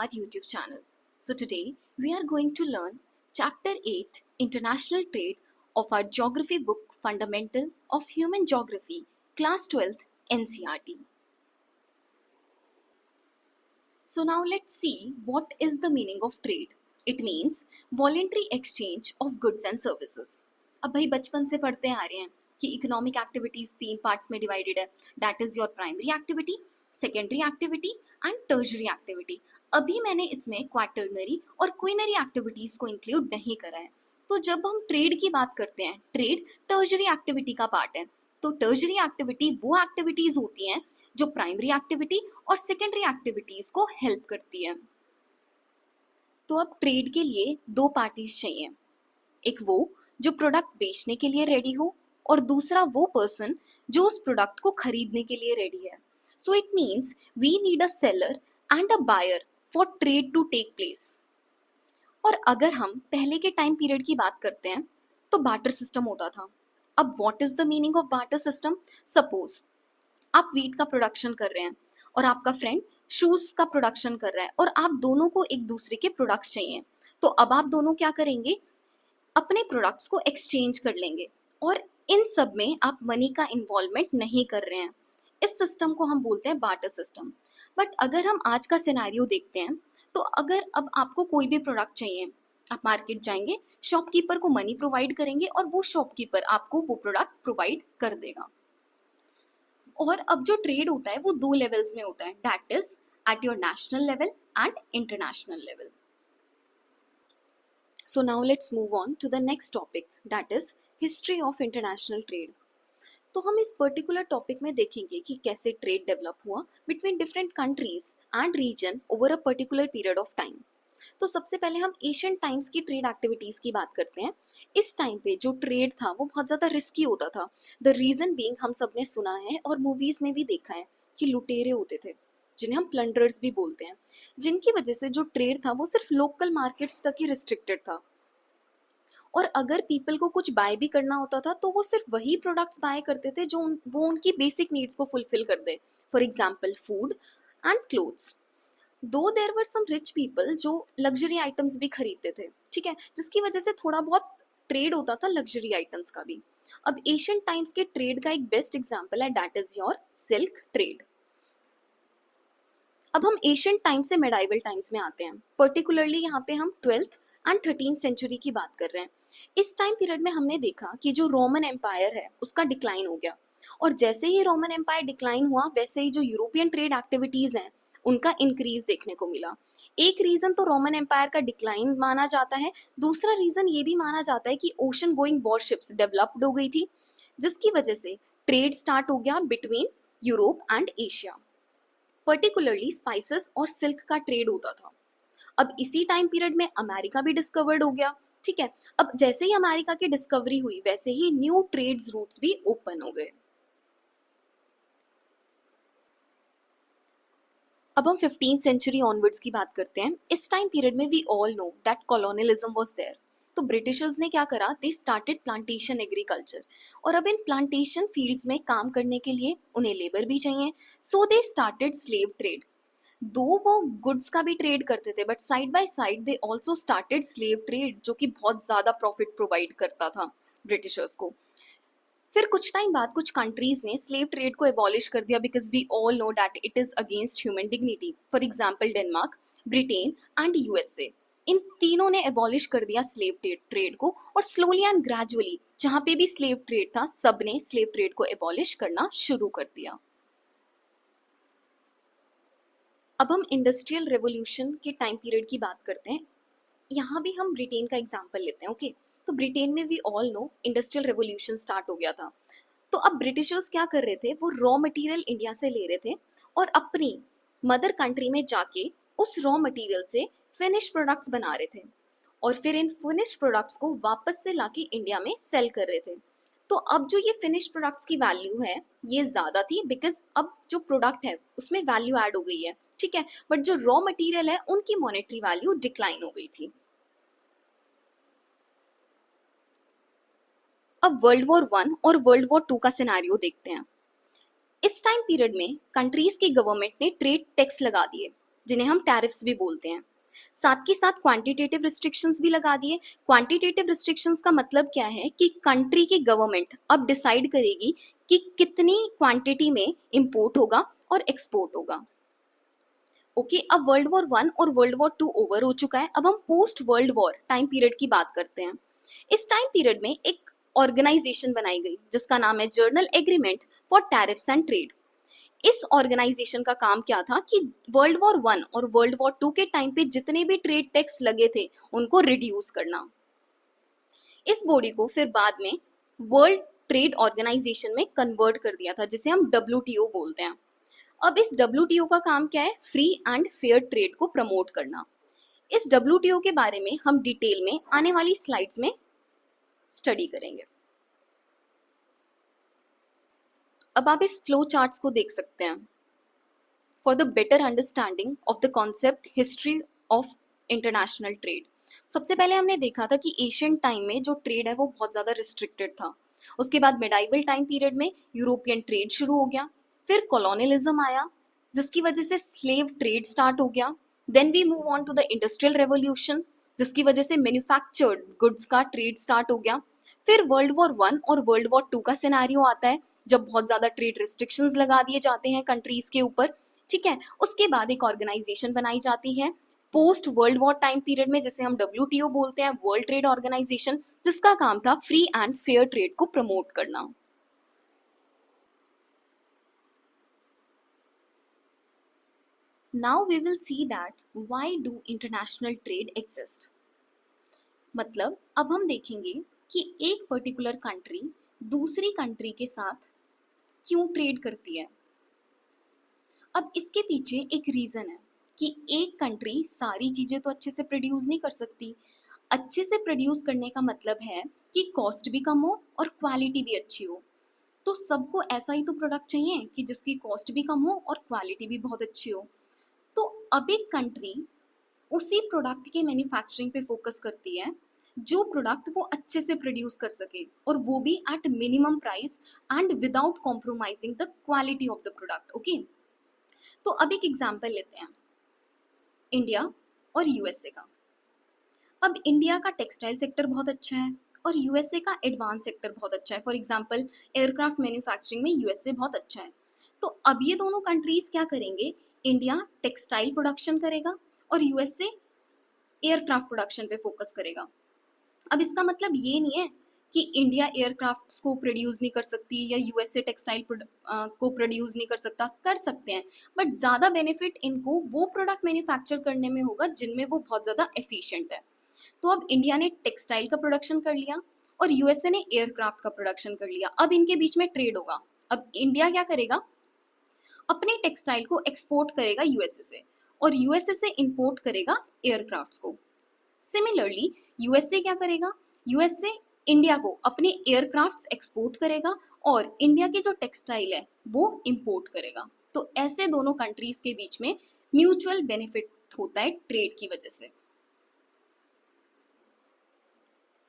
our YouTube channel. So today we are going to learn Chapter 8 International Trade of our Geography book Fundamental of Human Geography, Class 12th NCERT. So now let's see what is the meaning of trade. It means voluntary exchange of goods and services. अब भाई बचपन से पढ़ते आ रहे हैं कि economic activities 3 parts में divided है. That is your primary activity, secondary activity and tertiary activity. अभी मैंने इसमें क्वाटरनरी और क्विनरी एक्टिविटीज को इंक्लूड नहीं करा है. तो जब हम ट्रेड की बात करते हैं, ट्रेड टर्शरी एक्टिविटी का पार्ट है. तो टर्शरी एक्टिविटी वो एक्टिविटीज होती हैं जो प्राइमरी एक्टिविटी और सेकेंडरी एक्टिविटीज को हेल्प करती है. तो अब ट्रेड के लिए 2 पार्टीज चाहिए. एक वो जो प्रोडक्ट बेचने के लिए रेडी हो और दूसरा वो पर्सन जो उस प्रोडक्ट को खरीदने के लिए रेडी है. So it means we need a seller and a buyer for trade to take place. और अगर हम पहले के टाइम पीरियड की बात करते हैं तो बार्टर सिस्टम होता था. अब what is the meaning of barter system? Suppose आप वीट का प्रोडक्शन कर रहे हैं और आपका फ्रेंड शूज का प्रोडक्शन कर रहा है और आप दोनों को एक दूसरे के प्रोडक्ट्स चाहिए. तो अब आप दोनों क्या करेंगे? अपने प्रोडक्ट्स को एक्सचेंज कर लेंगे और इन सब में आप मनी का इन्वॉल्वमेंट नहीं कर रहे हैं. इस सिस्टम को हम बोलते हैं बार्टर सिस्टम. बट अगर हम आज का सिनेरियो देखते हैं तो अगर अब आपको कोई भी प्रोडक्ट चाहिए, आप मार्केट जाएंगे, शॉपकीपर को मनी प्रोवाइड करेंगे और वो शॉपकीपर आपको वो प्रोडक्ट प्रोवाइड कर देगा. और अब जो ट्रेड होता है वो 2 लेवल्स में होता है. That is at your national level and international level. So now let's move on to the next topic, that is history of international trade. तो हम इस पर्टिकुलर टॉपिक में देखेंगे कि कैसे ट्रेड डेवलप हुआ between different countries and region over a particular period of time. तो सबसे पहले हम एशियन टाइम्स की ट्रेड एक्टिविटीज की बात करते हैं. इस टाइम पे जो ट्रेड था वो बहुत ज़्यादा रिस्की होता था. द रीजन बीइंग हम सब ने सुना है और मूवीज में भी देखा है कि लुटेरे होते थे जिन्हें हम प्लंडर्स भी बोलते हैं, जिनकी वजह से जो ट्रेड था वो सिर्फ लोकल मार्केट्स तक ही रिस्ट्रिक्टेड था. और अगर पीपल को कुछ बाय भी करना होता था तो वो सिर्फ वही प्रोडक्ट्स बाय करते थे जो वो उनकी बेसिक नीड्स को फुलफिल कर दे. For example food and clothes. Though there were some rich people जो लग्जरी आइटम्स भी खरीदते थे, ठीक है, जिसकी वजह से थोड़ा बहुत ट्रेड होता था लग्जरी आइटम्स का भी. अब एशियन टाइम्स के ट्रेड का एक बेस्ट एग्जाम्पल है, that is your silk trade. अब हम एशियन टाइम्स से मेडाइवल टाइम्स में आते हैं. पर्टिकुलरली यहाँ पे हम 12th एंड 13th सेंचुरी की बात कर रहे हैं. इस टाइम पीरियड में हमने देखा कि जो रोमन एम्पायर है उसका डिक्लाइन हो गया. और जैसे ही रोमन एम्पायर डिक्लाइन हुआ वैसे ही जो यूरोपियन ट्रेड एक्टिविटीज हैं उनका इंक्रीज देखने को मिला. एक रीजन तो रोमन एम्पायर का डिक्लाइन माना जाता है. दूसरा रीजन ये भी माना जाता है कि ओशन गोइंग वॉरशिप्स डेवलप्ड हो गई थी, जिसकी वजह से ट्रेड स्टार्ट हो गया between Europe and Asia. Particularly spices और सिल्क का ट्रेड होता था. अब इसी टाइम पीरियड में अमेरिका भी डिस्कवर्ड हो गया, ठीक है. अब जैसे ही अमेरिका की डिस्कवरी हुई वैसे ही न्यू ट्रेड्स रूट्स भी ओपन हो गए. अब हम 15th सेंचुरी ऑनवर्ड्स की बात करते हैं. इस टाइम पीरियड में we all know that colonialism was there. तो ब्रिटिशर्स ने क्या करा? They started plantation agriculture. और अब इन प्लांटेशन फील्ड्स में काम करने के लिए उन्हें लेबर भी चाहिए. सो दे स्टार्टेड स्लेव ट्रेड. दो वो गुड्स का भी ट्रेड करते थे but side by side they also started slave trade, जो कि बहुत ज़्यादा प्रॉफिट प्रोवाइड करता था ब्रिटिशर्स को. फिर कुछ टाइम बाद कुछ कंट्रीज ने स्लेव ट्रेड को एबॉलिश कर दिया because we all know that it is against human dignity. For example Denmark, Britain and USA, इन तीनों ने एबॉलिश कर दिया स्लेव ट्रेड को. और स्लोली एंड ग्रेजुअली जहाँ पे भी स्लेव ट्रेड था सब ने स्लेव ट्रेड को एबॉलिश करना शुरू कर दिया. अब हम इंडस्ट्रियल रेवोल्यूशन के टाइम पीरियड की बात करते हैं. यहाँ भी हम ब्रिटेन का एग्जाम्पल लेते हैं, ओके. तो ब्रिटेन में we all know industrial revolution start हो गया था. तो अब ब्रिटिशर्स क्या कर रहे थे? वो रॉ मटेरियल इंडिया से ले रहे थे और अपनी मदर कंट्री में जाके उस रॉ मटेरियल से फिनिश प्रोडक्ट्स बना रहे थे और फिर इन फिनिश प्रोडक्ट्स को वापस से लाके इंडिया में सेल कर रहे थे. तो अब जो ये फिनिश प्रोडक्ट्स की वैल्यू है ये ज़्यादा थी बिकॉज अब जो प्रोडक्ट है उसमें वैल्यू ऐड हो गई है, ठीक है. बट जो रॉ मटेरियल है उनकी मॉनेटरी वैल्यू डिक्लाइन हो गई थी. अब वर्ल्ड वॉर 1 और वर्ल्ड वॉर 2 का सिनेरियो देखते हैं. इस टाइम पीरियड में कंट्रीज की गवर्नमेंट ने ट्रेड टैक्स लगा दिए जिन्हें हम टैरिफ्स भी बोलते हैं। साथ के साथ क्वांटिटेटिव रिस्ट्रिक्शंस भी लगा दिए। क्वांटिटेटिव रिस्ट्रिक्शंस का मतलब क्या है कि कंट्री की गवर्नमेंट अब डिसाइड करेगी कि कितनी क्वांटिटी में इंपोर्ट होगा और एक्सपोर्ट होगा। ओके, अब वर्ल्ड वॉर 1 और वर्ल्ड वॉर 2 ओवर हो चुका है। अब हम post world war time period की बात करते हैं। इस टाइम पीरियड में एक ऑर्गेनाइजेशन बनाई गई जिसका नाम है journal agreement for tariffs and trade. इस ऑर्गेनाइजेशन का काम क्या था कि वर्ल्ड वॉर 1 और वर्ल्ड वॉर 2 के टाइम पे जितने भी ट्रेड टैक्स लगे थे उनको रिड्यूस करना। इस बॉडी को फिर बाद में वर्ल्ड ट्रेड ऑर्गेनाइजेशन में कन्वर्ट कर दिया था, जिसे हम WTO बोलते हैं। अब इस WTO का काम क्या है? फ्री एंड फेयर ट्रेड को प्रमोट करना। इस WTO के बारे में हम डिटेल में आने वाली स्लाइड्स में स्टडी करेंगे। अब आप इस फ्लो चार्ट्स को देख सकते हैं for the better understanding of the concept history of international trade. सबसे पहले हमने देखा था कि एशियन टाइम में जो ट्रेड है वो बहुत ज़्यादा रिस्ट्रिक्टेड था। उसके बाद मिडाइवल टाइम पीरियड में यूरोपियन ट्रेड शुरू हो गया, फिर कॉलोनियलिज्म आया जिसकी वजह से स्लेव ट्रेड स्टार्ट हो गया। Then we move on to the industrial revolution जिसकी वजह से मैन्युफैक्चर्ड गुड्स का ट्रेड स्टार्ट हो गया। फिर वर्ल्ड वॉर 1 और वर्ल्ड वॉर 2 का सिनेरियो आता है जब बहुत ज़्यादा ट्रेड रिस्ट्रिक्शंस लगा दिए जाते हैं कंट्रीज़ के ऊपर। ठीक है, उसके बाद एक ऑर्गेनाइजेशन बनाई जाती है post world war time period में जिसे हम WTO बोलते हैं, वर्ल्ड ट्रेड ऑर्गेनाइजेशन, जिसका काम था फ्री एंड फेयर ट्रेड को प्रमोट करना। Now we will see that why do international trade exist. मतलब अब हम देखेंगे कि एक पर्टिकुलर कंट्री दूसरी कंट्री के साथ क्यों ट्रेड करती है। अब इसके पीछे एक रीज़न है कि एक कंट्री सारी चीज़ें तो अच्छे से प्रोड्यूस नहीं कर सकती। अच्छे से प्रोड्यूस करने का मतलब है कि कॉस्ट भी कम हो और क्वालिटी भी अच्छी हो। तो सबको ऐसा ही तो प्रोडक्ट चाहिए कि जिसकी कॉस्ट भी कम हो और क्वालिटी भी बहुत अच्छी हो। तो अब एक कंट्री उसी प्रोडक्ट के मैन्युफैक्चरिंग पे फोकस करती है जो प्रोडक्ट वो अच्छे से प्रोड्यूस कर सके, और वो भी at minimum price and without compromising the quality of the product. Okay, तो अब एक एग्जांपल लेते हैं इंडिया और USA का। अब इंडिया का टेक्सटाइल सेक्टर बहुत अच्छा है और USA का एडवांस सेक्टर बहुत अच्छा है। फॉर एग्जांपल एयरक्राफ्ट मैन्युफैक्चरिंग में USA बहुत अच्छा है। तो अब ये दोनों कंट्रीज क्या करेंगे? इंडिया टेक्सटाइल प्रोडक्शन करेगा और USA एयरक्राफ्ट प्रोडक्शन पे फोकस करेगा। अब इसका मतलब ये नहीं है कि इंडिया एयरक्राफ्ट्स को प्रोड्यूस नहीं कर सकती या USA टेक्सटाइल को प्रोड्यूस नहीं कर सकता, कर सकते हैं, बट ज़्यादा बेनिफिट इनको वो प्रोडक्ट मैन्युफैक्चर करने में होगा जिनमें वो बहुत ज़्यादा एफिशिएंट है। तो अब इंडिया ने टेक्सटाइल का प्रोडक्शन कर लिया और USA ने एयरक्राफ्ट का प्रोडक्शन कर लिया। अब इनके बीच में ट्रेड होगा। अब इंडिया क्या करेगा? अपने टेक्सटाइल को एक्सपोर्ट करेगा USA से और USA से इंपोर्ट करेगा एयरक्राफ्ट्स को। सिमिलरली USA क्या करेगा? USA इंडिया को अपने एयरक्राफ्ट्स एक्सपोर्ट करेगा और इंडिया की जो टेक्सटाइल है वो इंपोर्ट करेगा। तो ऐसे दोनों कंट्रीज के बीच में म्यूचुअल बेनिफिट होता है ट्रेड की वजह से।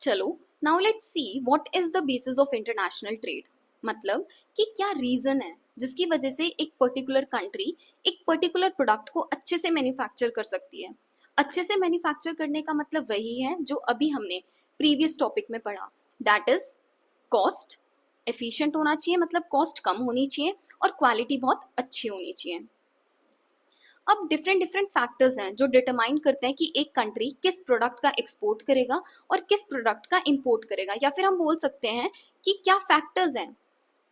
चलो now let's see what is the basis of international trade. मतलब कि क्या रीजन है जिसकी वजह से एक पर्टिकुलर कंट्री एक पर्टिकुलर प्रोडक्ट को अच्छे से मैन्युफैक्चर कर सकती है। अच्छे से मैन्युफैक्चर करने का मतलब वही है जो अभी हमने प्रीवियस टॉपिक में पढ़ा, दैट इज कॉस्ट एफिशिएंट होना चाहिए, मतलब कॉस्ट कम होनी चाहिए और क्वालिटी बहुत अच्छी होनी चाहिए। अब डिफरेंट फैक्टर्स हैं जो डिटरमाइन करते हैं कि एक कंट्री किस प्रोडक्ट का एक्सपोर्ट करेगा और किस प्रोडक्ट का इंपोर्ट करेगा, या फिर हम बोल सकते हैं कि क्या फैक्टर्स हैं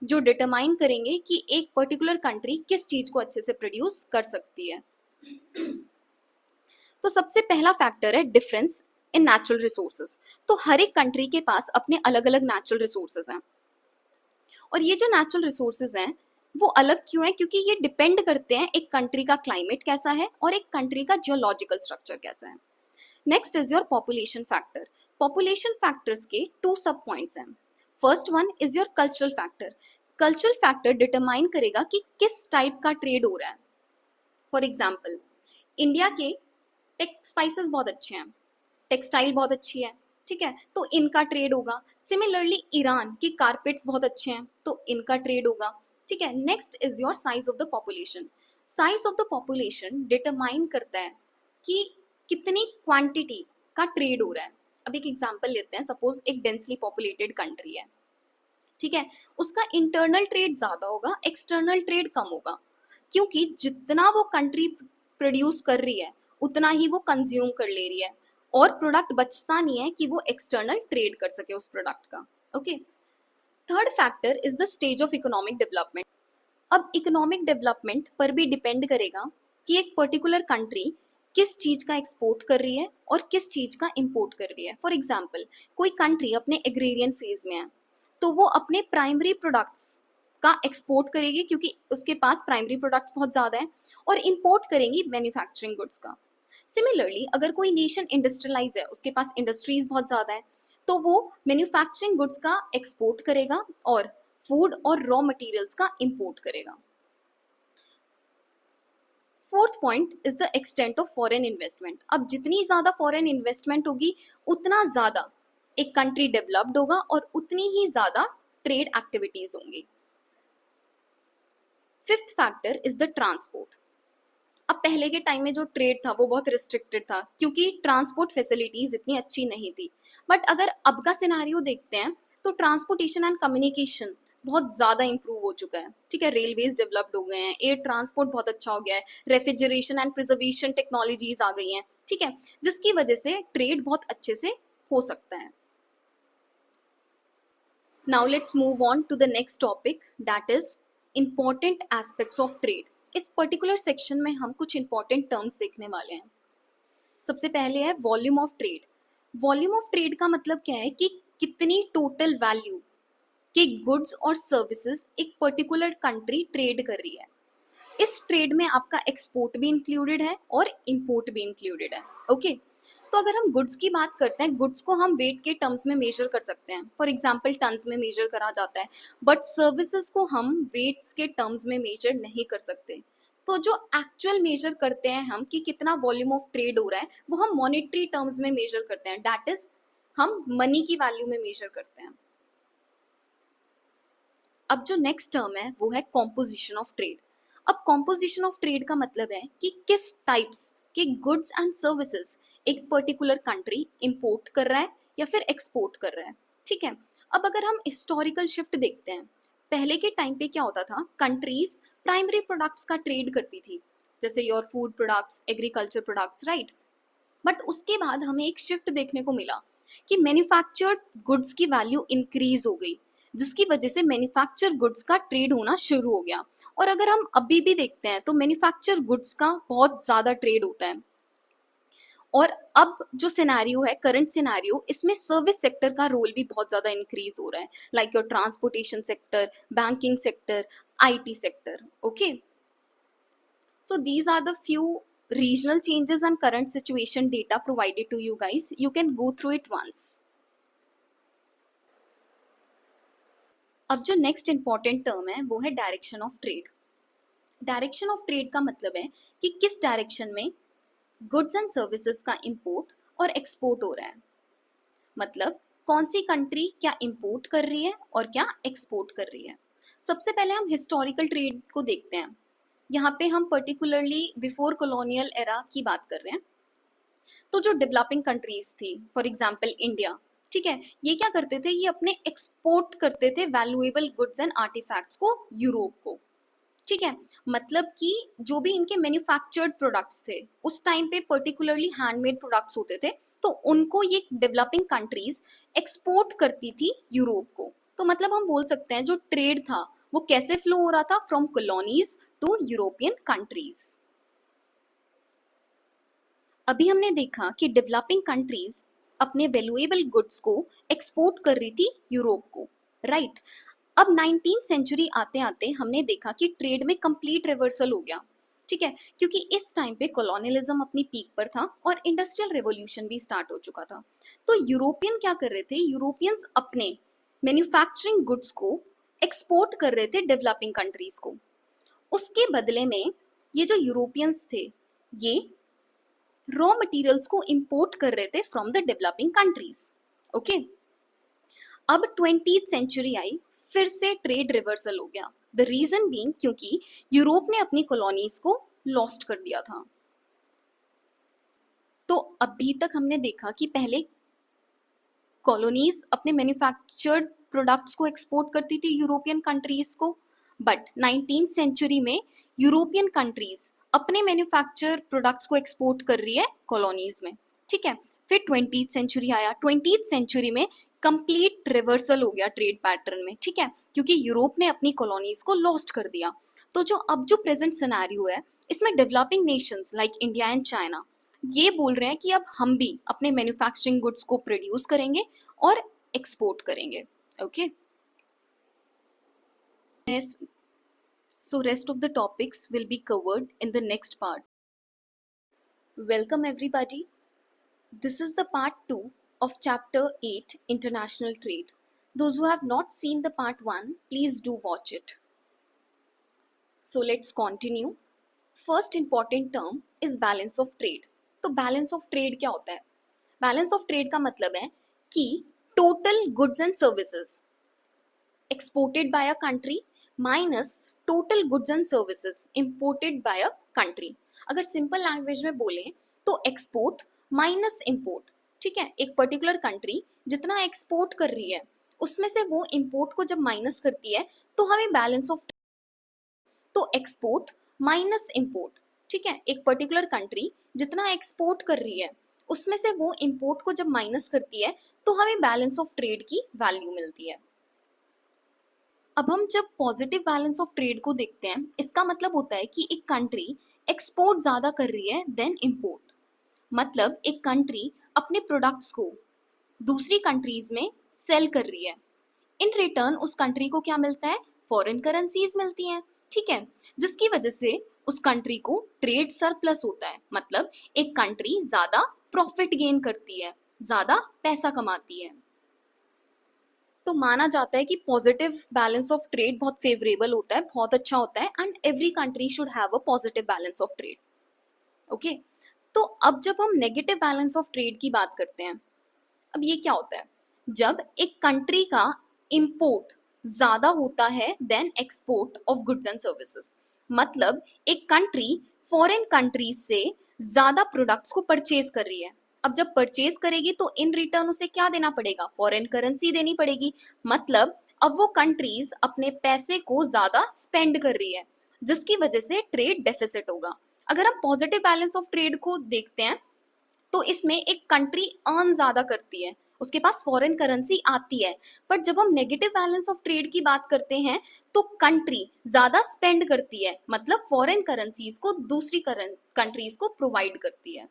जो डिटरमाइन करेंगे कि एक पर्टिकुलर कंट्री किस चीज को अच्छे से प्रोड्यूस कर सकती है। तो सबसे पहला फैक्टर है डिफरेंस इन नेचुरल रिसोर्सेज। तो हर एक कंट्री के पास अपने अलग अलग नेचुरल रिसोर्सेज हैं और ये जो नेचुरल रिसोर्सेज हैं वो अलग क्यों है? क्योंकि ये डिपेंड करते हैं एक कंट्री का क्लाइमेट कैसा है और एक कंट्री का जियोलॉजिकल स्ट्रक्चर कैसा है। Next is your population factor. Population factors के 2 सब पॉइंट्स हैं। First one is your cultural factor. Cultural factor determine करेगा कि किस टाइप का ट्रेड हो रहा है। फॉर एग्जाम्पल इंडिया के स्पाइसेस बहुत अच्छे हैं, टेक्सटाइल बहुत अच्छी है, ठीक है, तो इनका ट्रेड होगा। सिमिलरली ईरान के कारपेट्स बहुत अच्छे हैं तो इनका ट्रेड होगा। ठीक है, next is your size of the population. Size of the population determine करता है कि कितनी क्वांटिटी का ट्रेड हो रहा है। अब एक एग्जांपल लेते हैं, सपोज एक डेंसली पॉपुलेटेड कंट्री है, ठीक है, उसका इंटरनल ट्रेड ज़्यादा होगा, एक्सटर्नल ट्रेड कम होगा, क्योंकि जितना वो कंट्री प्रोड्यूस कर रही है उतना ही वो कंज्यूम कर ले रही है और प्रोडक्ट बचता नहीं है कि वो एक्सटर्नल ट्रेड कर सके उस प्रोडक्ट का। Okay, third factor is the stage of economic development. अब इकोनॉमिक डेवलपमेंट पर भी डिपेंड करेगा कि एक पर्टिकुलर कंट्री किस चीज़ का एक्सपोर्ट कर रही है और किस चीज़ का इंपोर्ट कर रही है। फॉर एग्जाम्पल, कोई कंट्री अपने एग्रेरियन फेज में है तो वो अपने प्राइमरी प्रोडक्ट्स का एक्सपोर्ट करेगी क्योंकि उसके पास प्राइमरी प्रोडक्ट्स बहुत ज़्यादा हैं, और इंपोर्ट करेंगी मैन्युफैक्चरिंग गुड्स का। सिमिलरली अगर कोई नेशन इंडस्ट्रियलाइज है, उसके पास इंडस्ट्रीज बहुत ज़्यादा है, तो वो मैन्युफैक्चरिंग गुड्स का एक्सपोर्ट करेगा और फूड और रॉ मटेरियल्स का इंपोर्ट करेगा। Fourth point is the extent of foreign investment. अब जितनी ज़्यादा फॉरेन इन्वेस्टमेंट होगी उतना ज़्यादा एक कंट्री डेवलप्ड होगा और उतनी ही ज़्यादा ट्रेड एक्टिविटीज होंगी। Fifth factor is the transport. अब पहले के टाइम में जो ट्रेड था वो बहुत रिस्ट्रिक्टेड था क्योंकि ट्रांसपोर्ट फैसिलिटीज इतनी अच्छी नहीं थी, बट अगर अब का सिनारियो देखते हैं तो ट्रांसपोर्टेशन एंड कम्युनिकेशन बहुत ज़्यादा इंप्रूव हो चुका है, ठीक है, रेलवेज डेवलप्ड हो गए हैं, एयर ट्रांसपोर्ट बहुत अच्छा हो गया है, रेफ्रिजरेशन एंड प्रिजर्वेशन टेक्नोलॉजीज आ गई हैं, ठीक है, जिसकी वजह से ट्रेड बहुत अच्छे से हो सकता है। Now let's move on to the next topic, that is important aspects of trade. इस पर्टिकुलर सेक्शन में हम कुछ इंपॉर्टेंट टर्म्स देखने वाले हैं। सबसे पहले है volume of trade. Volume of trade का मतलब क्या है कि कितनी टोटल वैल्यू के गुड्स और सर्विसेज एक पर्टिकुलर कंट्री ट्रेड कर रही है। इस ट्रेड में आपका एक्सपोर्ट भी इंक्लूडेड है और इंपोर्ट भी इंक्लूडेड है। ओके, तो अगर हम गुड्स की बात करते हैं, गुड्स को हम वेट के टर्म्स में मेजर कर सकते हैं, फॉर एग्जांपल टन्स में मेजर करा जाता है, बट सर्विसेज को हम वेट्स के टर्म्स में मेजर नहीं कर सकते। तो जो एक्चुअल मेजर करते हैं हम कि कितना वॉल्यूम ऑफ ट्रेड हो रहा है, वो हम मॉनेटरी टर्म्स में मेजर करते हैं, दैट इज हम मनी की वैल्यू में मेजर करते हैं। अब जो नेक्स्ट टर्म है वो है कॉम्पोजिशन ऑफ ट्रेड। अब कॉम्पोजिशन ऑफ ट्रेड का मतलब है कि किस टाइप्स के गुड्स एंड सर्विसेज एक पर्टिकुलर कंट्री इंपोर्ट कर रहा है या फिर एक्सपोर्ट कर रहा है, ठीक है। अब अगर हम हिस्टोरिकल शिफ्ट देखते हैं, पहले के टाइम पे क्या होता था, कंट्रीज प्राइमरी प्रोडक्ट्स का ट्रेड करती थी, जैसे your food products, agriculture products, right. But उसके बाद हमें एक शिफ्ट देखने को मिला कि मैन्युफैक्चर्ड गुड्स की वैल्यू इंक्रीज हो गई, जिसकी वजह से मैन्युफैक्चर गुड्स का ट्रेड होना शुरू हो गया। और अगर हम अभी भी देखते हैं तो मैन्युफैक्चर गुड्स का बहुत ज़्यादा ट्रेड होता है। और अब जो सिनेरियो है, करंट सिनेरियो, इसमें सर्विस सेक्टर का रोल भी बहुत ज़्यादा इंक्रीज हो रहा है, like your transportation sector, banking sector, IT sector. Okay, so these are the few regional changes and current situation data provided to you guys. You can go through it once. अब जो next important term है वो है direction of trade. Direction of trade का मतलब है कि किस डायरेक्शन में गुड्स एंड सर्विसेज का इंपोर्ट और एक्सपोर्ट हो रहा है, मतलब कौन सी कंट्री क्या इंपोर्ट कर रही है और क्या एक्सपोर्ट कर रही है। सबसे पहले हम हिस्टोरिकल ट्रेड को देखते हैं। यहाँ पे हम पर्टिकुलरली बिफोर कॉलोनियल एरा की बात कर रहे हैं। तो जो डेवलपिंग कंट्रीज थी, फॉर एग्जांपल इंडिया, ठीक है, ये क्या करते थे, ये अपने एक्सपोर्ट करते थे वैल्यूएबल गुड्स एंड आर्टिफैक्ट्स को यूरोप को, ठीक है। मतलब कि जो भी इनके मैन्युफैक्चर्ड प्रोडक्ट्स थे उस टाइम पे पर्टिकुलरली हैंडमेड प्रोडक्ट्स होते थे, तो उनको ये डेवलपिंग कंट्रीज एक्सपोर्ट करती थी यूरोप को। तो मतलब हम बोल सकते हैं जो ट्रेड था वो कैसे फ्लो हो रहा था, from colonies to European countries. अभी हमने देखा कि डेवलपिंग कंट्रीज अपने वैल्यूएबल गुड्स को एक्सपोर्ट कर रही थी यूरोप को, राइट। अब 19th सेंचुरी आते आते हमने देखा कि ट्रेड में कंप्लीट रिवर्सल हो गया, ठीक है, क्योंकि इस टाइम पे कॉलोनियलिज्म अपनी पीक पर था और इंडस्ट्रियल रेवोल्यूशन भी स्टार्ट हो चुका था। तो यूरोपियन क्या कर रहे थे, यूरोपियंस अपने मैन्युफैक्चरिंग गुड्स को एक्सपोर्ट कर रहे थे डेवलपिंग कंट्रीज को। उसके बदले में ये जो यूरोपियंस थे ये रॉ मटेरियल्स को इंपोर्ट कर रहे थे from the developing countries. Okay, अब 20th सेंचुरी आई, फिर से ट्रेड रिवर्सल हो गया, द रीजन बीइंग क्योंकि यूरोप ने अपनी कॉलोनीज को लॉस्ट कर दिया था। तो अभी तक हमने देखा कि पहले कॉलोनीज अपने मैन्युफैक्चर्ड प्रोडक्ट्स को एक्सपोर्ट करती थी यूरोपियन कंट्रीज को, बट 19th सेंचुरी में यूरोपियन कंट्रीज अपने मैन्युफैक्चर प्रोडक्ट्स को एक्सपोर्ट कर रही है कॉलोनीज में, ठीक है। फिर 20th सेंचुरी आया, 20th सेंचुरी में कंप्लीट रिवर्सल हो गया ट्रेड पैटर्न में, ठीक है, क्योंकि यूरोप ने अपनी कॉलोनीज को लॉस्ट कर दिया। तो जो प्रेजेंट सिनेरियो है, इसमें developing Nations like India and China ये बोल रहे हैं कि अब हम भी अपने मैन्युफैक्चरिंग गुड्स को प्रोड्यूस करेंगे और एक्सपोर्ट करेंगे, okay. So rest of the topics will be covered in the next part. Welcome everybody. This is the part 2 of chapter 8 International Trade. Those who have not seen the part 1, please do watch it. So let's continue. First important term is balance of trade. तो balance of trade क्या होता है? Balance of trade का मतलब है कि total goods and services exported by a country minus total goods and services imported by a country. अगर simple language में बोले तो एक्सपोर्ट माइनस इम्पोर्ट, ठीक है। एक पर्टिकुलर कंट्री जितना एक्सपोर्ट कर रही है उसमें से वो इम्पोर्ट को जब माइनस करती है तो हमें बैलेंस ऑफ, तो एक्सपोर्ट माइनस इम्पोर्ट, ठीक है। एक पर्टिकुलर कंट्री जितना एक्सपोर्ट कर रही है उसमें से वो इम्पोर्ट को जब माइनस करती है तो हमें बैलेंस ऑफ ट्रेड की वैल्यू मिलती है। अब हम जब पॉजिटिव बैलेंस ऑफ ट्रेड को देखते हैं, इसका मतलब होता है कि एक कंट्री एक्सपोर्ट ज़्यादा कर रही है देन इम्पोर्ट। मतलब एक कंट्री अपने प्रोडक्ट्स को दूसरी कंट्रीज में सेल कर रही है, इन रिटर्न उस कंट्री को क्या मिलता है? फॉरेन करेंसीज मिलती हैं, ठीक है, जिसकी वजह से उस कंट्री को ट्रेड सरप्लस होता है। मतलब एक कंट्री ज़्यादा प्रॉफिट गेन करती है, ज़्यादा पैसा कमाती है। तो माना जाता है कि पॉजिटिव बैलेंस ऑफ ट्रेड बहुत फेवरेबल होता है, बहुत अच्छा होता है, and every country should have a positive balance of trade, okay. तो अब जब हम नेगेटिव बैलेंस ऑफ ट्रेड की बात करते हैं, अब ये क्या होता है? जब एक कंट्री का इंपोर्ट ज्यादा होता है then export of goods and services. मतलब एक कंट्री फॉरेन कंट्रीज से ज्यादा प्रोडक्ट्स को परचेज कर रही है। अब जब परचेज करेगी तो इन रिटर्न उसे क्या देना पड़ेगा? फॉरेन करेंसी देनी पड़ेगी। मतलब अब वो कंट्रीज अपने पैसे को ज्यादा स्पेंड कर रही है, जिसकी वजह से ट्रेड डेफिसिट होगा। अगर हम पॉजिटिव बैलेंस ऑफ ट्रेड को देखते हैं तो इसमें एक कंट्री अर्न ज्यादा करती है, उसके पास फॉरेन करेंसी आती है। बट जब हम नेगेटिव बैलेंस ऑफ ट्रेड की बात करते हैं तो कंट्री ज्यादा स्पेंड करती है, मतलब फॉरेन करेंसीज को दूसरी कंट्रीज को प्रोवाइड करती है।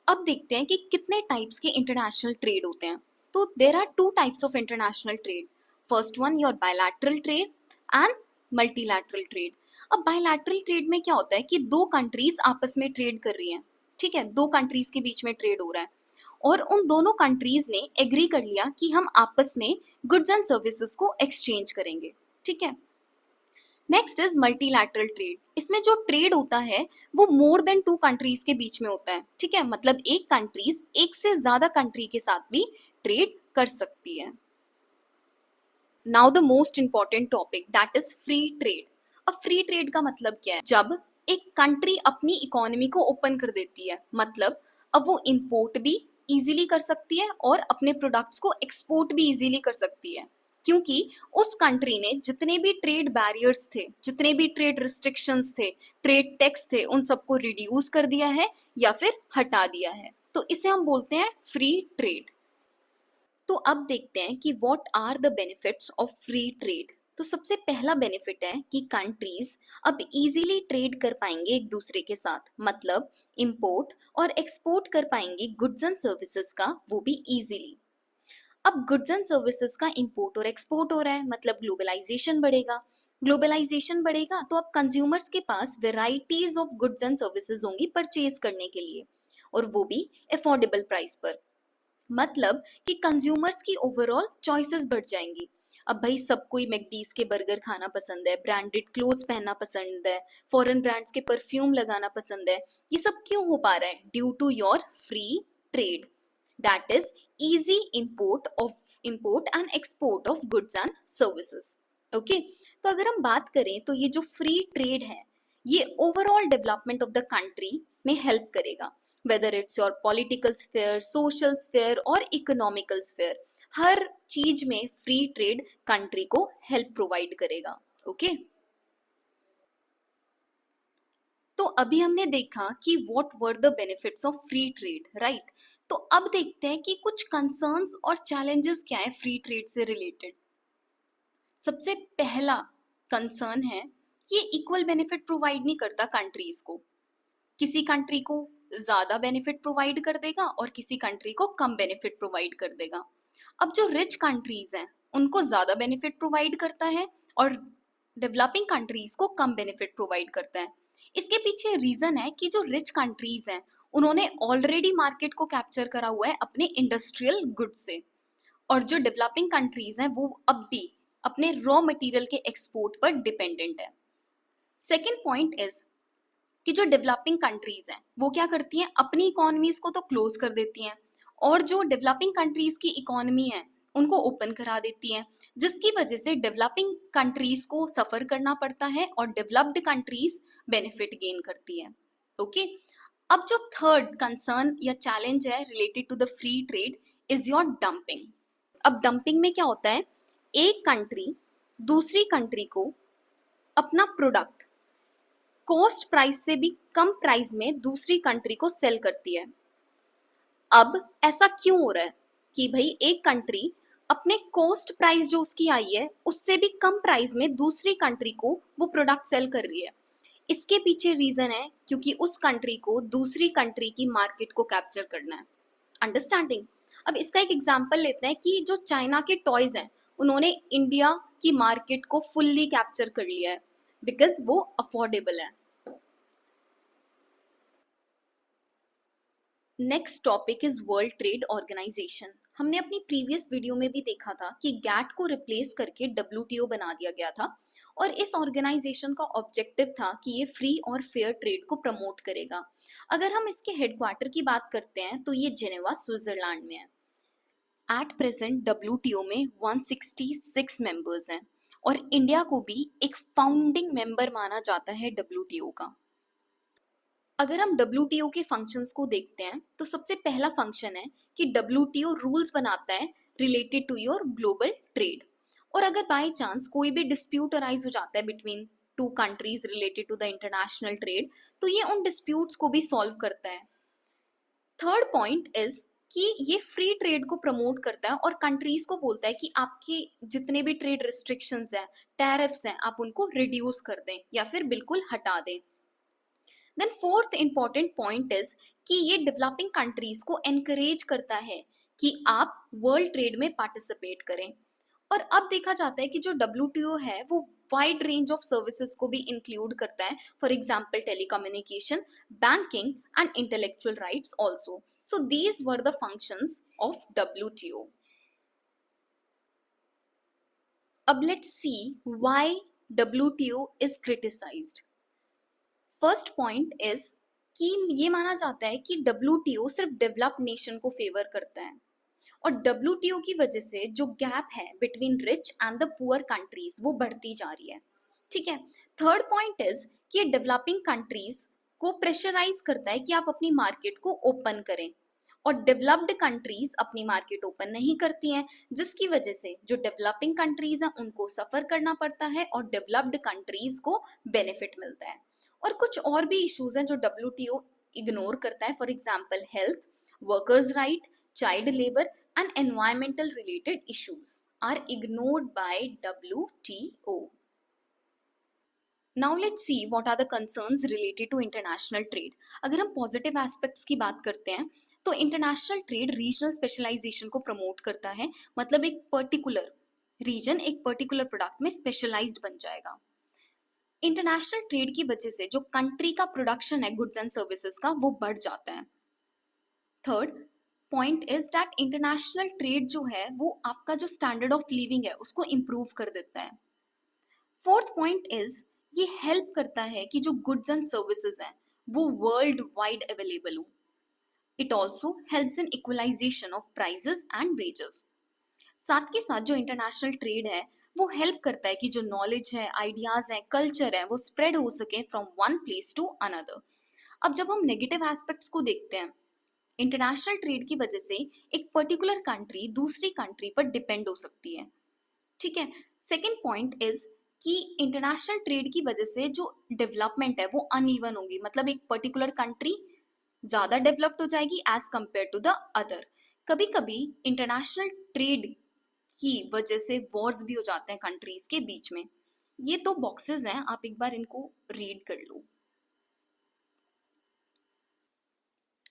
अब देखते हैं कि कितने टाइप्स के इंटरनेशनल ट्रेड होते हैं। तो there are 2 types of international trade. First one your bilateral trade and multilateral trade. अब बायलैटरल ट्रेड में क्या होता है कि 2 कंट्रीज आपस में ट्रेड कर रही हैं, ठीक है, 2 कंट्रीज के बीच में ट्रेड हो रहा है और उन दोनों कंट्रीज ने एग्री कर लिया कि हम आपस में गुड्स एंड सर्विसेज को एक्सचेंज करेंगे, ठीक है। Next is multilateral trade. इसमें जो ट्रेड होता है वो मोर देन 2 कंट्रीज के बीच में होता है, ठीक है। मतलब एक कंट्रीज एक से ज्यादा कंट्री के साथ भी ट्रेड कर सकती है। Now the most important topic that is free trade. अब फ्री ट्रेड का मतलब क्या है? जब एक कंट्री अपनी इकोनॉमी को ओपन कर देती है, मतलब अब वो इंपोर्ट भी इजीली कर सकती है और अपने प्रोडक्ट्स को एक्सपोर्ट भी इजीली कर सकती है, क्योंकि उस कंट्री ने जितने भी ट्रेड बैरियर्स थे, जितने भी ट्रेड रिस्ट्रिक्शंस थे, ट्रेड टैक्स थे, उन सबको रिड्यूस कर दिया है या फिर हटा दिया है। तो इसे हम बोलते हैं फ्री ट्रेड। तो अब देखते हैं कि what are the benefits of free trade. तो सबसे पहला बेनिफिट है कि कंट्रीज अब इजीली ट्रेड कर पाएंगे एक दूसरे के साथ, मतलब इंपोर्ट और एक्सपोर्ट कर पाएंगे गुड्स एंड सर्विसेज का, वो भी इजीली। अब गुड्स एंड सर्विसेज का इंपोर्ट और एक्सपोर्ट हो रहा है, मतलब ग्लोबलाइजेशन बढ़ेगा। ग्लोबलाइजेशन बढ़ेगा तो अब कंज्यूमर्स के पास varieties of goods and services होंगी परचेज करने के लिए, और वो भी अफोर्डेबल प्राइस पर। मतलब कि कंज्यूमर्स की ओवरऑल चॉइसेस बढ़ जाएंगी। अब भाई सबको ही मैकडीज के बर्गर खाना पसंद है, ब्रांडेड क्लोथ्स पहनना पसंद है, फॉरेन ब्रांड्स के परफ्यूम लगाना पसंद है। ये सब क्यों हो पा रहा है? Due to your free trade. That is easy import and export of goods and services. Okay, तो अगर हम बात करें तो ये जो फ्री ट्रेड है ये overall development of the country में हेल्प करेगा, whether it's your political sphere, social sphere और इकोनॉमिकल स्फेयर, हर चीज में फ्री ट्रेड कंट्री को हेल्प प्रोवाइड करेगा। ओके, तो अभी हमने देखा कि what were the benefits of free trade, right? तो अब देखते हैं कि कुछ कंसर्न्स और चैलेंजेस क्या है फ्री ट्रेड से रिलेटेड। सबसे पहला कंसर्न है कि ये इक्वल बेनिफिट प्रोवाइड नहीं करता कंट्रीज को। किसी कंट्री को ज्यादा बेनिफिट प्रोवाइड कर देगा और किसी कंट्री को कम बेनिफिट प्रोवाइड कर देगा। अब जो रिच कंट्रीज हैं उनको ज्यादा बेनिफिट प्रोवाइड करता है और डेवलपिंग कंट्रीज को कम बेनिफिट प्रोवाइड करता है। इसके पीछे रीजन है कि जो रिच कंट्रीज हैं उन्होंने ऑलरेडी मार्केट को कैप्चर करा हुआ है अपने इंडस्ट्रियल गुड्स से, और जो डेवलपिंग कंट्रीज हैं वो अब भी अपने रॉ मटेरियल के एक्सपोर्ट पर डिपेंडेंट है। सेकेंड पॉइंट इज कि जो डेवलपिंग कंट्रीज हैं वो क्या करती हैं, अपनी इकोनॉमीज को तो क्लोज कर देती हैं और जो डेवलपिंग कंट्रीज की इकोनॉमी है उनको ओपन करा देती हैं, जिसकी वजह से डेवलपिंग कंट्रीज को सफर करना पड़ता है और डेवलप्ड कंट्रीज बेनिफिट गेन करती है। ओके, अब जो थर्ड कंसर्न या चैलेंज है related to the free trade is your dumping. अब डंपिंग में क्या होता है, एक कंट्री दूसरी कंट्री को अपना प्रोडक्ट कॉस्ट प्राइस से भी कम प्राइस में दूसरी कंट्री को सेल करती है। अब ऐसा क्यों हो रहा है कि भाई एक कंट्री अपने कॉस्ट प्राइस जो उसकी आई है उससे भी कम प्राइस में दूसरी कंट्री को वो प्रोडक्ट सेल कर रही है? इसके पीछे रीजन है क्योंकि उस कंट्री को दूसरी कंट्री की मार्केट को कैप्चर करना है। अंडरस्टैंडिंग? अब इसका एक एग्जांपल लेते हैं कि जो चाइना के टॉयज हैं उन्होंने इंडिया की मार्केट को फुल्ली कैप्चर कर लिया है बिकॉज वो अफोर्डेबल है। Next topic is World Trade Organisation. हमने अपनी प्रीवियस वीडियो में भी देखा था कि गैट को रिप्लेस करके डब्ल्यूटीओ बना दिया गया था और इस ऑर्गेनाइजेशन का ऑब्जेक्टिव था कि ये फ्री और फेयर ट्रेड को प्रमोट करेगा। अगर हम इसके हेडक्वार्टर की बात करते हैं तो ये जेनेवा स्विट्जरलैंड में है। एट प्रेजेंट डब्ल्यूटीओ में 166 मेंबर्स हैं और इंडिया को भी एक फाउंडिंग मेंबर माना जाता है डब्ल्यूटीओ का। अगर हम डब्ल्यूटीओ के फंक्शंस को देखते हैं तो सबसे पहला फंक्शन है कि डब्ल्यूटीओ रूल्स बनाता है related to your global trade, और अगर बाय चांस कोई भी डिस्प्यूट अराइज हो जाता है between two countries related to the international trade तो ये उन डिस्प्यूट्स को भी सॉल्व करता है। थर्ड पॉइंट इज कि ये फ्री ट्रेड को प्रमोट करता है और कंट्रीज को बोलता है कि आपके जितने भी ट्रेड रिस्ट्रिक्शंस हैं, टैरिफ्स हैं, आप उनको रिड्यूस कर दें या फिर बिल्कुल हटा दें। Then fourth important point is कि ये डेवलपिंग कंट्रीज को एनकरेज करता है कि आप वर्ल्ड ट्रेड में पार्टिसिपेट करें। और अब देखा जाता है कि जो डब्ल्यूटीओ है वो वाइड रेंज ऑफ सर्विसेज को भी इंक्लूड करता है, for example telecommunication, banking and intellectual rights also. So these were the functions of WTO. अब let's see why WTO is criticised. First point is कि ये माना जाता है कि डब्ल्यूटीओ सिर्फ डेवलप्ड नेशन को फेवर करता है और डब्ल्यूटीओ की वजह से जो गैप है between rich and the poor countries वो बढ़ती जा रही है। ठीक है। थर्ड पॉइंट इज कि डेवलपिंग कंट्रीज को प्रेशराइज करता है कि आप अपनी मार्केट को ओपन करें और डेवलप्ड कंट्रीज अपनी मार्केट ओपन नहीं करती हैं, जिसकी वजह से जो डेवलपिंग कंट्रीज हैं उनको सफर करना पड़ता है और डेवलप्ड कंट्रीज को बेनिफिट मिलता है। और कुछ और भी इश्यूज हैं जो डब्ल्यूटीओ इग्नोर करता है, for example health, workers right, child labour and environmental related issues are ignored by WTO. Now let's see what are the concerns related to international trade. अगर हम पॉजिटिव एस्पेक्ट्स की बात करते हैं तो इंटरनेशनल ट्रेड रीजनल स्पेशलाइजेशन को promote करता है, मतलब एक पर्टिकुलर रीजन एक पर्टिकुलर प्रोडक्ट में स्पेशलाइज्ड बन जाएगा। इंटरनेशनल ट्रेड की वजह से जो कंट्री का प्रोडक्शन है गुड्स एंड सर्विसेज का वो बढ़ जाता है। Third point is that international trade जो है वो आपका जो स्टैंडर्ड ऑफ लिविंग है उसको इम्प्रूव कर देता है। फोर्थ पॉइंट इज ये हेल्प करता है कि जो गुड्स एंड सर्विसेज हैं वो वर्ल्ड वाइड अवेलेबल हो। It also helps in equalisation of prices and wages. साथ के साथ जो इंटरनेशनल ट्रेड है वो हेल्प करता है कि जो नॉलेज है, आइडियाज है, कल्चर है, वो स्प्रेड हो सके from one place to another. अब जब हम नेगेटिव एस्पेक्ट्स को देखते हैं, इंटरनेशनल ट्रेड की वजह से एक पर्टिकुलर कंट्री दूसरी कंट्री पर डिपेंड हो सकती है। ठीक है। सेकेंड पॉइंट इज कि इंटरनेशनल ट्रेड की वजह से जो डेवलपमेंट है वो अनइवन होगी, मतलब एक पर्टिकुलर कंट्री ज्यादा डेवलप्ड हो जाएगी as compare to the other. कभी कभी इंटरनेशनल ट्रेड की वजह से वॉर्स भी हो जाते हैं कंट्रीज के बीच में। ये दो बॉक्सेस हैं, आप एक बार इनको रीड कर लो।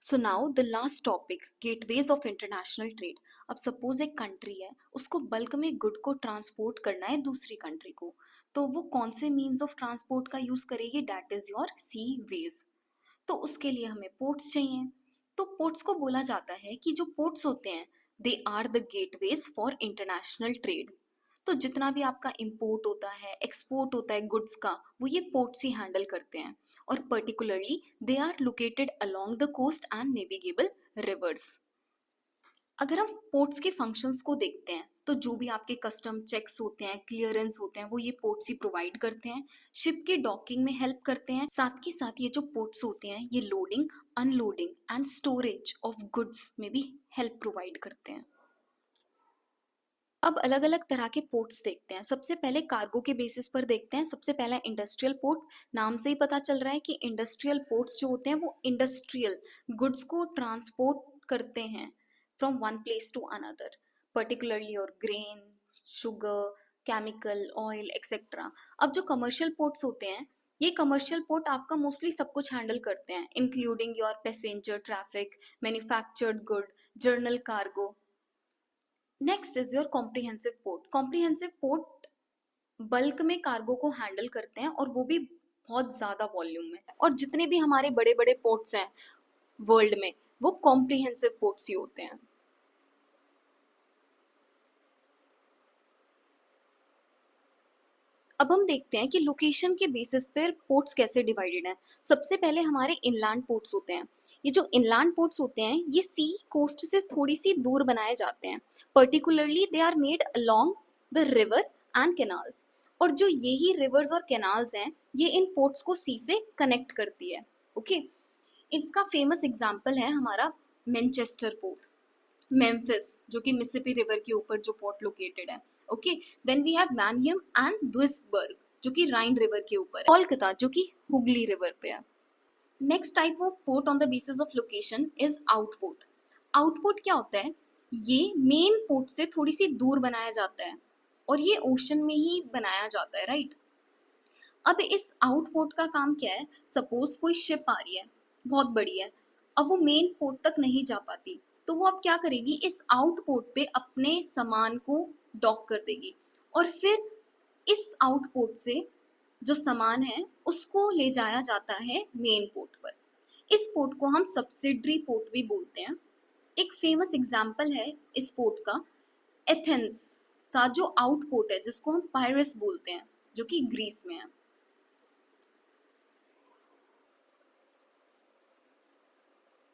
So now the last topic, gateways of international trade. अब सपोज एक कंट्री है, उसको बल्क में गुड को ट्रांसपोर्ट करना है दूसरी कंट्री को, तो वो कौन से मीन्स ऑफ ट्रांसपोर्ट का यूज करेगी? That is your seaways. तो उसके लिए हमें पोर्ट्स चाहिए। तो पोर्ट्स को बोला जाता है कि जो पोर्ट्स होते हैं they are the gateways for international trade. तो जितना भी आपका इंपोर्ट होता है, एक्सपोर्ट होता है गुड्स का, वो ये पोर्ट्स ही हैंडल करते हैं। और particularly they are located along the coast and navigable rivers. अगर हम पोर्ट्स के फंक्शंस को देखते हैं तो जो भी आपके कस्टम चेक्स होते हैं, क्लियरेंस होते हैं, वो ये पोर्ट्स ही प्रोवाइड करते हैं। शिप के डॉकिंग में हेल्प करते हैं। साथ के साथ ये जो पोर्ट्स होते हैं ये loading, unloading and storage of goods में भी हेल्प प्रोवाइड करते हैं। अब अलग अलग तरह के पोर्ट्स देखते हैं। सबसे पहले कार्गो के बेसिस पर देखते हैं। सबसे पहला इंडस्ट्रियल पोर्ट। नाम से ही पता चल रहा है कि इंडस्ट्रियल पोर्ट्स जो होते हैं वो इंडस्ट्रियल गुड्स को ट्रांसपोर्ट करते हैं from one place to another, particularly ore grain, sugar, chemical, oil etcetera. अब जो कमर्शियल पोर्ट्स होते हैं, ये कमर्शियल पोर्ट आपका मोस्टली सब कुछ हैंडल करते हैं, including your passenger traffic, manufactured good, journal cargo. Next is your comprehensive port. Comprehensive port bulk में कार्गो को हैंडल करते हैं और वो भी बहुत ज्यादा वॉल्यूम में। और जितने भी हमारे बड़े बड़े पोर्ट्स हैं वर्ल्ड में वो कॉम्प्रिहेंसिव पोर्ट्स ही होते हैं। अब हम देखते हैं कि लोकेशन के बेसिस पर पोर्ट्स कैसे डिवाइडेड हैं। सबसे पहले हमारे इनलैंड पोर्ट्स होते हैं। ये जो इनलैंड पोर्ट्स होते हैं ये सी कोस्ट से थोड़ी सी दूर बनाए जाते हैं। Particularly they are made along the river and canals. और जो यही रिवर्स और कैनाल्स हैं ये इन पोर्ट्स को सी से कनेक्ट करती है। ओके। इसका फेमस एग्जाम्पल है हमारा मैनचेस्टर पोर्ट, मेम्फिस जो कि मिसिसिपी रिवर के ऊपर जो पोर्ट लोकेटेड है। Okay. Then we have Mannheim and Duisburg जो कि राइन रिवर के ऊपर है। कोलकाता जो कि हुगली रिवर पे है। Next type of port on the basis of location is outport. Outport क्या होता है? ये मेन पोर्ट से थोड़ी सी दूर बनाया जाता है और ये ओशन में ही बनाया जाता है, राइट? अब इस आउटपोर्ट का काम क्या है? सपोज कोई शिप आ रही है, बहुत बड़ी है, अब वो मेन पोर्ट तक नहीं जा पाती, तो वो अब क्या करेगी? इस आउटपोर्ट पे अपने सामान को डॉक कर देगी और फिर इस आउटपोर्ट से जो सामान है उसको ले जाया जाता है मेन पोर्ट पर। इस पोर्ट को हम सब्सिडरी पोर्ट भी बोलते हैं। एक फेमस एग्जाम्पल है इस पोर्ट का एथेंस का जो आउटपोर्ट है जिसको हम पायरस बोलते हैं, जो कि ग्रीस में है।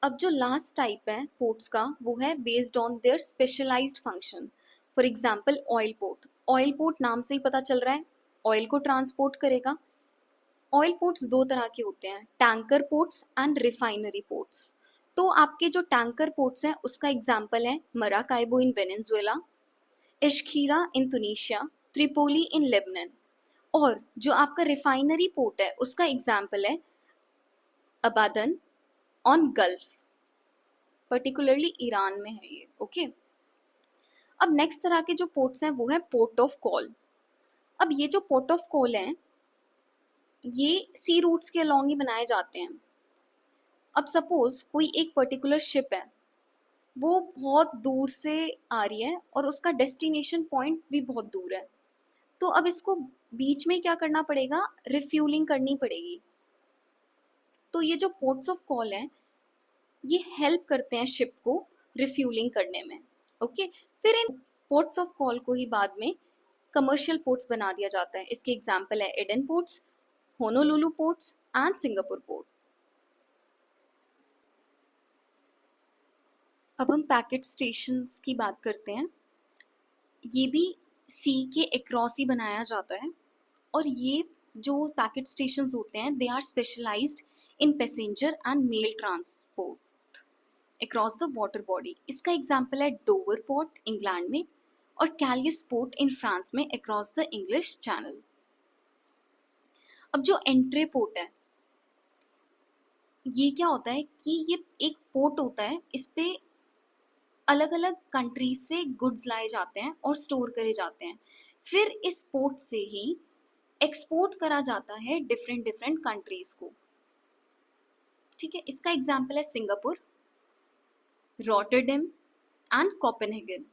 अब जो लास्ट टाइप है पोर्ट्स का वो है based on their specialised function. For example oil port. Oil port नाम से ही पता चल रहा है ऑयल को ट्रांसपोर्ट करेगा। ऑयल पोर्ट्स दो तरह के होते हैं, tanker ports and refinery ports. तो आपके जो टैंकर पोर्ट्स हैं उसका एग्जांपल है Maracaibo in Venezuela, Iskhira in Tunisia, Tripoli in Lebanon. और जो आपका रिफाइनरी पोर्ट है उसका एग्जांपल है Abadan on Gulf, particularly Iran में है ये। ओके। अब नेक्स्ट तरह के जो पोर्ट्स हैं वो है पोर्ट ऑफ कॉल। अब ये जो पोर्ट ऑफ कॉल है ये सी रूट्स के अलोंग ही बनाए जाते हैं। अब सपोज कोई एक पर्टिकुलर शिप है, वो बहुत दूर से आ रही है और उसका डेस्टिनेशन पॉइंट भी बहुत दूर है, तो अब इसको बीच में क्या करना पड़ेगा? रिफ्यूलिंग करनी पड़ेगी। तो ये जो पोर्ट्स ऑफ कॉल हैं ये हेल्प करते हैं शिप को रिफ्यूलिंग करने में। ओके। फिर इन पोर्ट्स ऑफ कॉल को ही बाद में कमर्शियल पोर्ट्स बना दिया जाता है। इसके एग्जांपल है Aden ports, Honolulu ports and Singapore port. अब हम पैकेट स्टेशंस की बात करते हैं। ये भी सी के अक्रॉस ही बनाया जाता है और ये जो पैकेट स्टेशंस होते हैं they are specialised in passenger and mail transport across the water body. इसका एग्जाम्पल है डोवर पोर्ट इंग्लैंड में और कैलियस पोर्ट इन फ्रांस में अक्रॉस द इंग्लिश चैनल। अब जो एंट्रे पोर्ट है ये क्या होता है कि ये एक पोर्ट होता है, इस पे अलग अलग कंट्रीज से गुड्स लाए जाते हैं और स्टोर करे जाते हैं, फिर इस पोर्ट से ही एक्सपोर्ट करा जाता है डिफरेंट डिफरेंट कंट्रीज को। ठीक है, इसका एग्जाम्पल है Singapore, Rotterdam and Copenhagen.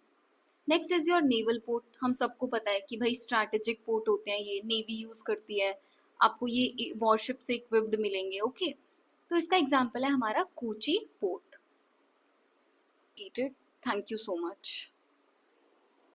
Next is your naval port. हम सबको पता है कि भाई स्ट्रैटेजिक पोर्ट होते हैं, ये नेवी यूज करती है, आपको ये वॉरशिप से इक्विप्ड मिलेंगे। ओके, तो इसका एग्जाम्पल है हमारा Kochi port. Thank you so much.